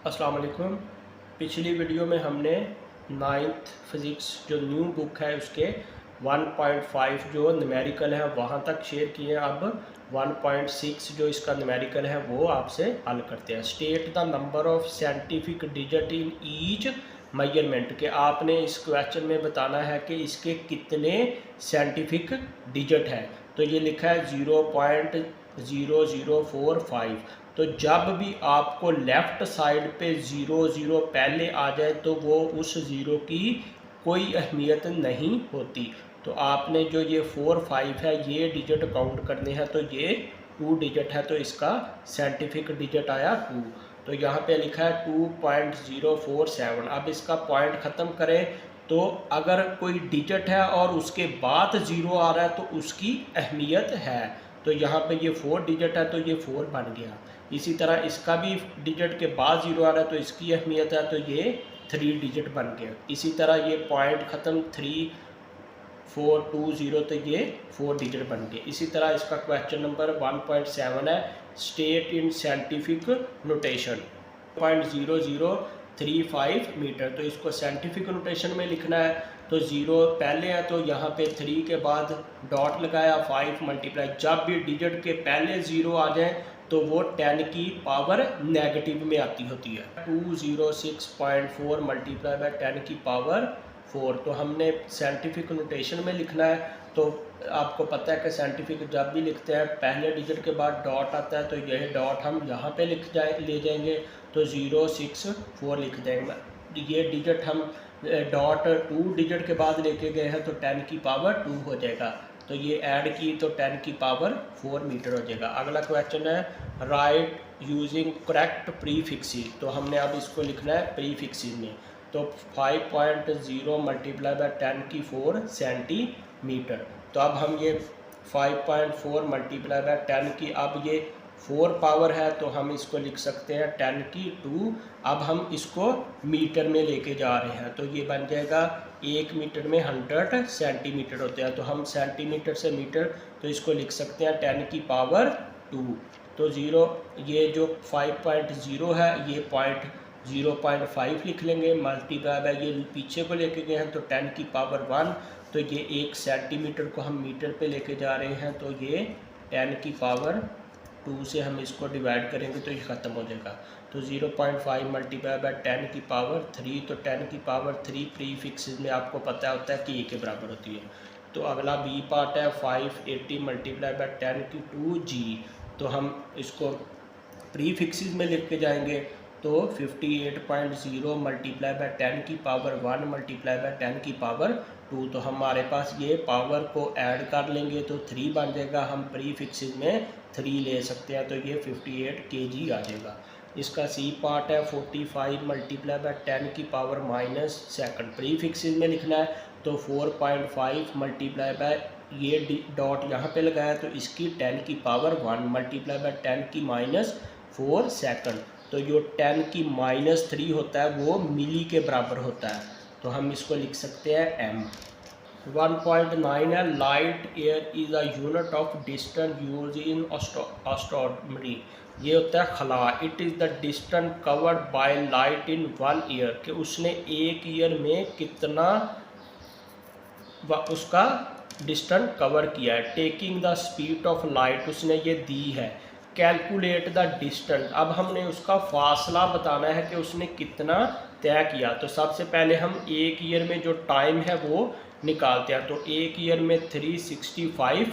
अस्सलाम वालेकुम। पिछली वीडियो में हमने नाइन्थ फिज़िक्स जो न्यू बुक है उसके 1.5 जो न्यूमेरिकल है वहाँ तक शेयर किए। अब 1.6 जो इसका न्यूमेरिकल है वो आपसे हल करते हैं। State the number of scientific digit in each measurement के आपने इस क्वेश्चन में बताना है कि इसके कितने साइंटिफिक डिजिट है। तो ये लिखा है 0.0045। तो जब भी आपको लेफ़्ट साइड पे 0 पहले आ जाए तो वो उस ज़ीरो की कोई अहमियत नहीं होती। तो आपने जो ये 4 5 है ये डिजिट काउंट करने हैं। तो ये 2 डिजिट है तो इसका साइंटिफिक डिजिट आया 2। तो यहाँ पे लिखा है 2.047। अब इसका पॉइंट ख़त्म करें तो अगर कोई डिजिट है और उसके बाद 0 आ रहा है तो उसकी अहमियत है। तो यहाँ पे ये 4 डिजिट है तो ये 4 बन गया। इसी तरह इसका भी डिजिट के बाद 0 आ रहा है तो इसकी अहमियत है तो ये 3 डिजिट बन गया। इसी तरह ये पॉइंट ख़त्म 3 4 2 0 तो ये 4 डिजिट बन गए। इसी तरह इसका क्वेश्चन नंबर 1.7 है state in scientific notation 0.0035 metre. तो इसको साइंटिफिक नोटेशन में लिखना है। तो 0 पहले है तो यहाँ पे 3 के बाद डॉट लगाया 5 मल्टीप्लाई। जब भी डिजिट के पहले 0 आ जाए तो वो 10 की पावर नेगेटिव में आती होती है। 206.4 मल्टीप्लाई बाय 10 की पावर 4। तो हमने साइंटिफिक नोटेशन में लिखना है। तो आपको पता है कि साइंटिफिक जब भी लिखते हैं पहले डिजिट के बाद डॉट आता है तो यह डॉट हम यहाँ पे ले जाएंगे तो 064 लिख देंगे। ये डिजिट हम डॉट 2 डिजिट के बाद लेके गए हैं तो 10 की पावर 2 हो जाएगा। तो ये ऐड की तो 10 की पावर 4 मीटर हो जाएगा। अगला क्वेश्चन है राइट यूजिंग करेक्ट प्रीफिक्सेस। तो हमने अब इसको लिखना है प्रीफिक्सेस में। तो 5.0 मल्टीप्लाई बाय 10 की 4 सेंटीमीटर। तो अब हम ये 5.4 मल्टीप्लाई बाय 10 की अब ये 4 पावर है तो हम इसको लिख सकते हैं 10 की 2। अब हम इसको मीटर में लेके जा रहे हैं तो ये बन जाएगा 1 मीटर में 100 सेंटीमीटर होते हैं। तो हम सेंटीमीटर से मीटर तो इसको लिख सकते हैं 10 की पावर 2। तो 0 ये जो 5.0 है ये 0.5 लिख लेंगे मल्टीप्लाई बाय ये पीछे को लेके गए हैं तो 10 की पावर 1। तो ये 1 सेंटीमीटर को हम मीटर पे लेके जा रहे हैं तो ये 10 की पावर 2 से हम इसको डिवाइड करेंगे तो ये ख़त्म हो जाएगा। तो 0.5 मल्टीप्लाई बाय 10 की पावर 3। तो 10 की पावर 3 प्रीफिक्सेस में आपको पता होता है कि ए के बराबर होती है। तो अगला बी पार्ट है 580 मल्टीप्लाई बाय 10 की 2g। तो हम इसको प्रीफिक्सेस में लिख के जाएंगे तो 58.0 मल्टीप्लाई बाय 10 की पावर 1 मल्टीप्लाई बाय 10 की पावर 2। तो हमारे पास ये पावर को ऐड कर लेंगे तो 3 बन जाएगा। हम प्रीफिक्सेस में 3 ले सकते हैं तो ये 58 kg आ जाएगा। इसका सी पार्ट है 45 मल्टीप्लाई बाय 10 की पावर माइनस सेकंड। प्रीफिक्सेस में लिखना है तो 4.5 मल्टीप्लाई बाय ये डॉट यहाँ पे लगाया तो इसकी 10 की पावर 1 मल्टीप्लाई बाय 10 की माइनस 4 सेकंड। तो जो 10 की -3 होता है वो मिली के बराबर होता है। तो हम इसको लिख सकते हैं m। 1.9 है light air is a unit of distance use in astronomy. ये होता है खला। It is the distance covered by light in 1 year कि उसने 1 ईयर में कितना उसका डिस्टेंस कवर किया है। Taking the speed of light उसने ये दी है। कैलकुलेट द डिस्टेंस अब हमने उसका फासला बताना है कि उसने कितना तय किया। तो सबसे पहले हम 1 ईयर में जो टाइम है वो निकालते हैं। तो 1 ईयर में 365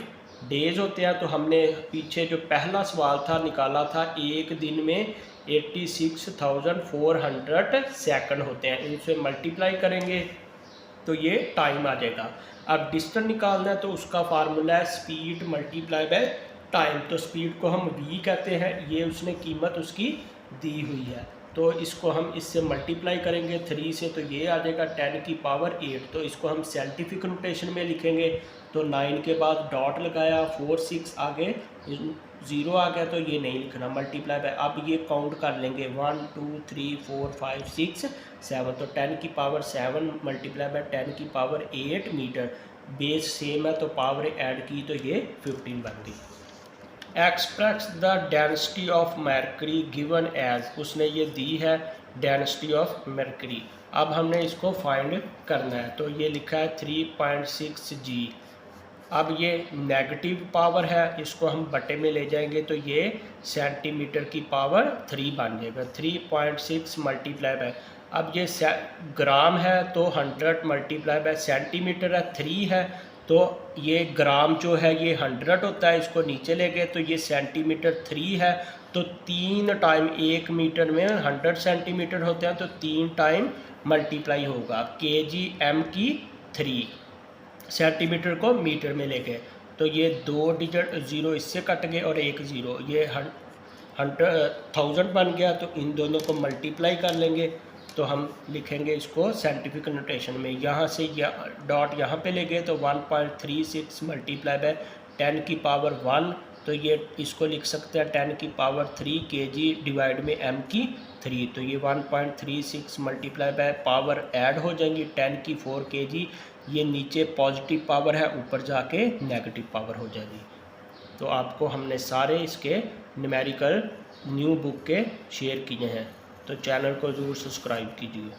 डेज़ होते हैं। तो हमने पीछे जो पहला सवाल था निकाला था 1 दिन में 86,400 सेकंड होते हैं। इनसे मल्टीप्लाई करेंगे तो ये टाइम आ जाएगा। अब डिस्टेंस निकालना है तो उसका फार्मूला है स्पीड मल्टीप्लाई बाय टाइम। तो स्पीड को हम v कहते हैं। ये उसने कीमत उसकी दी हुई है तो इसको हम इससे मल्टीप्लाई करेंगे 3 से तो ये आ जाएगा 10 की पावर 8। तो इसको हम साइंटिफिक नोटेशन में लिखेंगे तो 9 के बाद डॉट लगाया 4 6 आगे 0 आ गया तो ये नहीं लिखना मल्टीप्लाई बाय। अब ये काउंट कर लेंगे 1 2 3 4 5 6 7। तो 10 की पावर 7 मल्टीप्लाई बाय 10 की पावर 8 मीटर। बेस सेम है तो पावर ऐड की तो ये 15 बन गई। Express the density of mercury given as, उसने ये दी है डेंसिटी ऑफ मरकरी। अब हमने इसको फाइंड करना है, तो ये लिखा है 3.6 G। अब ये नेगेटिव पावर है, इसको हम बटे में ले जाएंगे तो ये सेंटीमीटर की पावर 3 बन जाएगा। 3.6 मल्टीप्लाई बाय, अब ये ग्राम है तो 100 मल्टीप्लाई बाय सेंटीमीटर है 3 है, तो ये ग्राम जो है ये 100 होता है, इसको नीचे ले गए तो ये सेंटीमीटर 3 है, तो 3 टाइम 1 मीटर में 100 सेंटीमीटर होते हैं, तो 3 टाइम मल्टीप्लाई होगा kg m की 3 सेंटीमीटर को मीटर में ले गए, तो ये 2 डिजिट 0 इससे कट गए और 1 0, ये 1000 बन गया। तो इन दोनों को मल्टीप्लाई कर लेंगे, तो हम लिखेंगे इसको साइंटिफिक नोटेशन में, यहाँ से डॉट यहाँ पे ले गए तो 1.36 मल्टीप्लाई बाय 10 की पावर 1, तो ये इसको लिख सकते हैं 10 की पावर 3 kg डिवाइड में m की 3, तो ये 1.36 मल्टीप्लाई बाय पावर ऐड हो जाएंगी 10 की 4 kg, ये नीचे पॉजिटिव पावर है, ऊपर जाके नेगेटिव पावर हो जाएगी। तो आपको हमने सारे इसके न्यूमेरिकल न्यू बुक के शेयर किए हैं, तो चैनल को ज़रूर सब्सक्राइब कीजिए।